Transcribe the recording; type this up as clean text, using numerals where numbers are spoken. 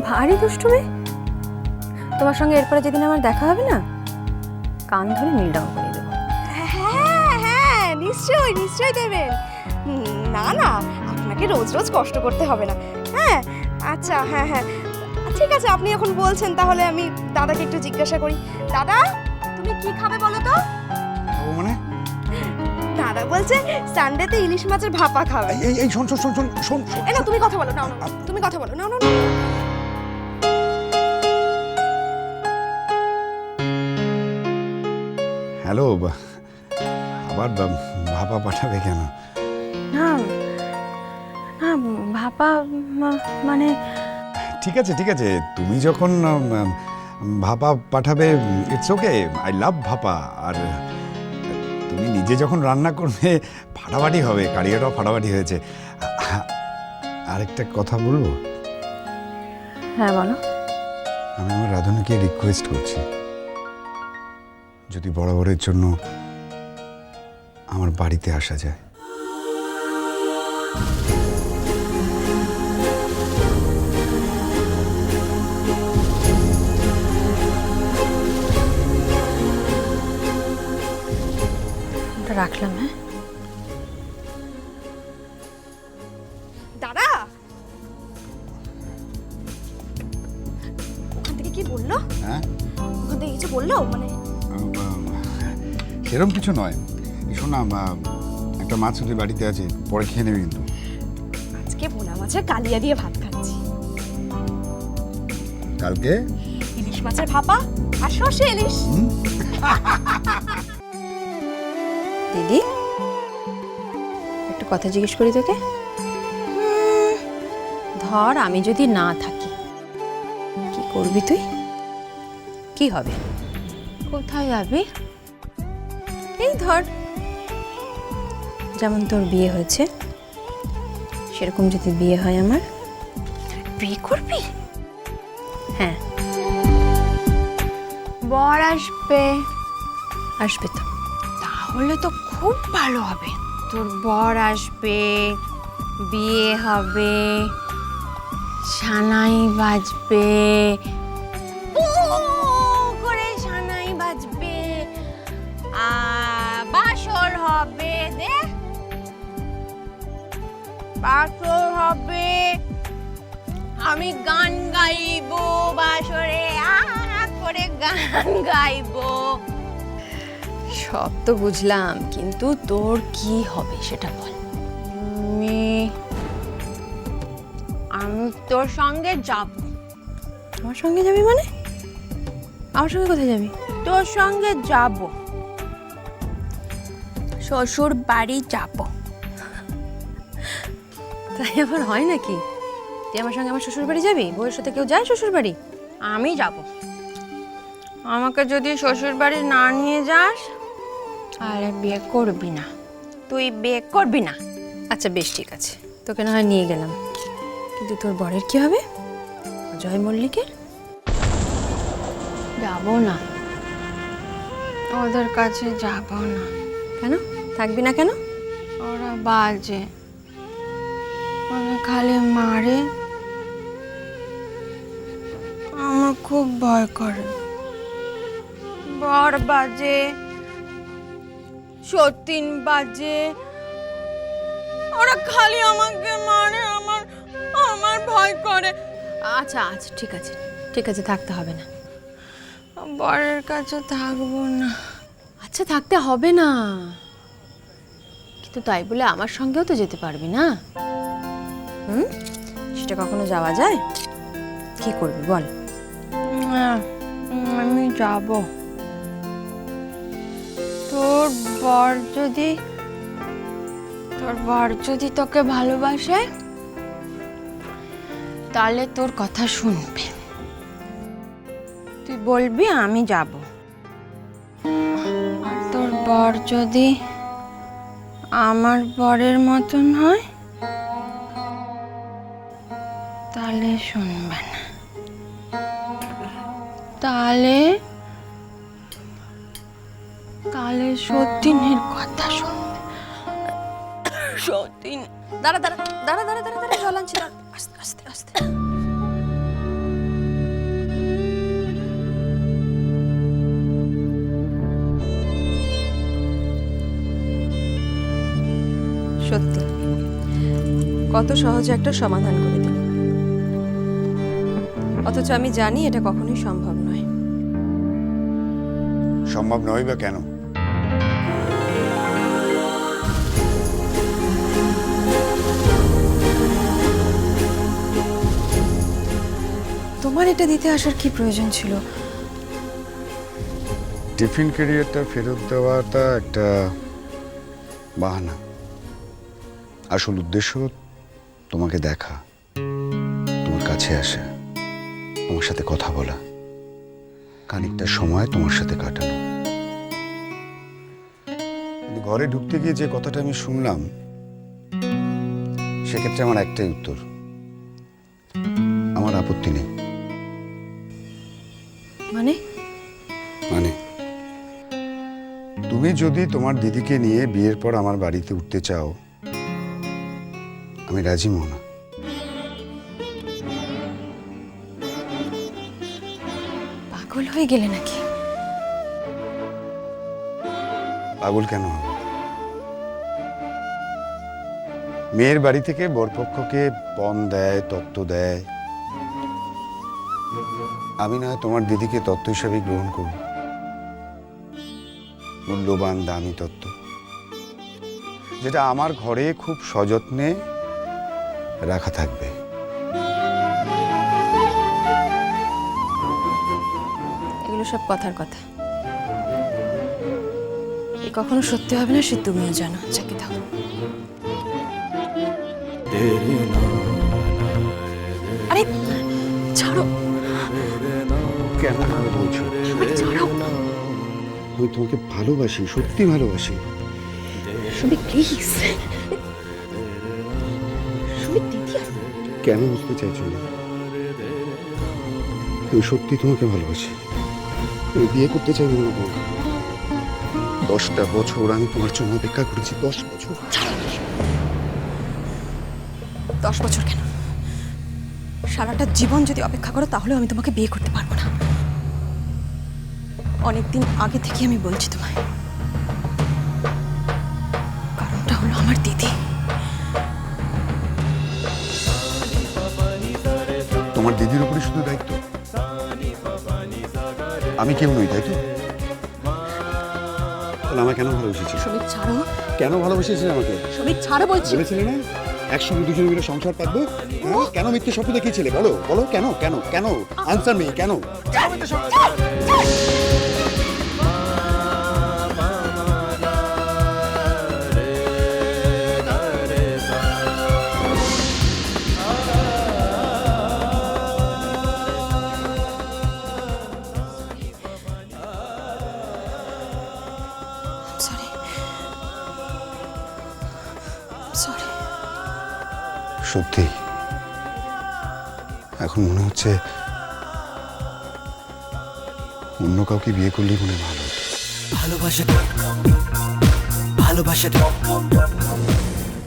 ভারী দুষ্টু মেয়ে। তোমার সঙ্গে এরপরে যেদিন আমার দেখা হবে না, কান ধরে নীল ডাউন করে দেবো। হ্যাঁ হ্যাঁ, নিশ্চয়ই নিশ্চয়ই দেবেন। না না, আপনাকে রোজ রোজ কষ্ট করতে হবে না। হ্যাঁ আচ্ছা, হ্যাঁ হ্যাঁ ঠিক আছে, আপনি এখন বলছেন তাহলে আমি দাদাকে একটু জিজ্ঞাসা করি। দাদা, তুমি কি খাবে বলো তো? ও মানে দাদা বলছে সানডেতে ইলিশ মাছের ভাপা খাবে। এই এই শোন শোন শোন শোন শোন এই না, তুমি কথা বলো। না না, তুমি কথা বলো। না না না, হ্যালো, আবার ভাপা পাঠাবে কেন? না না, ভাপা মানে ঠিক আছে ঠিক আছে, তুমি যখন ভাপা পাঠাবে, ইটস ওকে, আই লাভ ভাপা। আর তুমি নিজে যখন রান্না করবে ফাটাফাটি হবে, কারিয়াটাও ফাটাফাটি হয়েছে। আরেকটা কথা বলবো? হ্যাঁ বলো। আমি আমার রাধুনিকে রিকোয়েস্ট করছি, যদি বরাবরের জন্য আমার বাড়িতে আসা যায়। ওটা রাখলাম। হ্যাঁ দাদা ওখান থেকে কি বললো? হ্যাঁ, ওখান থেকে কিছু বললো মানে? সেরকম কিছু নয়। শোন না, একটা মাছ তুই বাড়িতে আছে, পরে খেয়ে নেবে কিন্তু। আজকে ভোলা মাছের কালিয়া দিয়ে ভাত খাচ্ছি। কালকে ইলিশ মাছের ভাপা আর সর্ষে ইলিশ। দিদি, একটা কথা জিজ্ঞেস করি তোকে। ধর আমি যদি না থাকি, কি করবি তুই? কি হবে? কোথায় যাবি? এই ধর, যেমন তোর বিয়ে হয়েছে সেরকম যদি বিয়ে হয় আমার। বিয়ে করবি? হ্যাঁ। বর আসবে? আসবে তো। তাহলে তো খুব ভালো হবে। তোর বর আসবে, বিয়ে হবে, সানাই বাজবে, পু করে সানাই বাজবে, বাসর হবে, দে বাসর হবে, আমি গান গাইবো বাসরে, করে গান গাইবো। সব তো বুঝলাম, কিন্তু তোর কি হবে সেটা বল। আমি তোর সঙ্গে যাব। আমার সঙ্গে যাবি মানে? আমার সঙ্গে কোথায় যাবি? তোর সঙ্গে যাব, শ্বশুর বাড়ি যাব। তাই আবার হয় নাকি? তুই আমার সঙ্গে আমার শ্বশুর বাড়ি যাবি? বউয়ের সাথে কেউ যায় শ্বশুর বাড়ি? আমি যাব। আমাকে যদি শ্বশুর বাড়ি না নিয়ে যাস তাহলে বিয়ে করবি না, তুই বিয়ে করবি না। আচ্ছা বেশ, ঠিক আছে, তোকে না হয় নিয়ে গেলাম, কিন্তু তোর বরের কি হবে? অজয় মল্লিকের? যাব না, ওদের কাছে যাব না। কেন থাকবি না কেন? ওরা বাজে, ওরা খালি মারে, আমার খুব ভয় করে। বর বাজে, সতীন বাজে, ওরা খালি আমাকে মারে, আমার ভয় করে। আচ্ছা আচ্ছা ঠিক আছে ঠিক আছে, থাকতে হবে না। বরের কাছে থাকবো না। আচ্ছা থাকতে হবে না, কিন্তু তাই বলে আমার সঙ্গেও তো যেতে পারবি না। সেটা কখনো যাওয়া যায়? কি করবি বল? আমি যাব। তোর বর যদি তোকে ভালোবাসে তাহলে তোর কথা শুনবে, তুই বলবি আমি যাব। আর তোর বর যদি আমার বরের মতন হয় তাহলে শুনবে না, তাহলে সতীনের কথা শুনবে। সতীন, দাঁড়া দাঁড়া দাঁড়া দাঁড়া দাঁড়া দাঁড়া, জল আনছি, আস্তে আস্তে আস্তে। সত্যি কত সহজে একটা সমাধান করে দিল, অথচ আমি জানি এটা কখনোই সম্ভব নয়। সম্ভব নয় বা কেন? তোমার এটা দিতে আসার কি প্রয়োজন ছিল? টিফিন ক্যারিয়ারটা ফেরত দেওয়াটা একটা বাহানা। আসল উদ্দেশ্য তোমাকে দেখা, তোমার কাছে আসা, তোমার সাথে কথা বলা, খানিকটা সময় তোমার সাথে কাটানো। কিন্তু ঘরে ঢুকতে গিয়ে যে কথাটা আমি শুনলাম, সেক্ষেত্রে আমার একটাই উত্তর, আমার আপত্তি নেই। মানে মানে তুমি যদি তোমার দিদিকে নিয়ে বিয়ের পর আমার বাড়িতে উঠতে চাও, আমি রাজি মোহনা। পাগল হয়ে গেলে নাকি? পাগল কেন হব? মেয়ের বাড়ি থেকে বরপক্ষকে পণ দেয়, তত্ত্ব দেয়। আমি না তোমার দিদিকে তত্ত্ব হিসাবে গ্রহণ করব। মূল্যবান দামি তত্ত্ব, যেটা আমার ঘরে খুব সযত্নে রাখা থাকবে। এগুলো সব কথার কথা, এ কখনো সত্যি হবে না, সে তুমিও জানো। চাকি দাও। আরে ছাড়ো। কেন বলছো? ছাড়ো। আমি তোমাকে ভালোবাসি, সত্যি ভালোবাসি। সুমিত প্লিজ। সুমিত দিদি। কেন বুঝতে চাইছো না? আমি সত্যি তোমাকে ভালোবাসি। আমি বিয়ে করতে চাই না। 10টা বছর আমি তোমার জন্য অপেক্ষা করেছি। 10 বছর। 10 বছর কেন, সারাটা জীবন যদি অপেক্ষা করো তাহলেও আমি তোমাকে বিয়ে করতে পারবো না। অনেকদিন আগে থেকে আমি বলছি তোমায়, কারণটা হলো আমার দিদি। তোমার দিদির উপরে শুধু দায়িত্ব? আমি কেউ নই, তাই তো? তাহলে আমাকে কেন ভালোবেসেছিস? সুমিত ছাড়ো। কেন ভালোবেসেছিস আমাকে? সুমিত ছাড়ো বলছি। বলেছিলে না একসঙ্গে দুজন মিলে সংসার পাতবো? হ্যাঁ? কেন মিথ্যে স্বপ্ন দেখিয়েছিলে? বলো বলো, কেন কেন কেন? Answer me. কেন? Sorry sorry. সত্যি এখন মনে হচ্ছে অন্য কাউকে বিয়ে করলেই মনে ভালো হতো। ভালোবাসা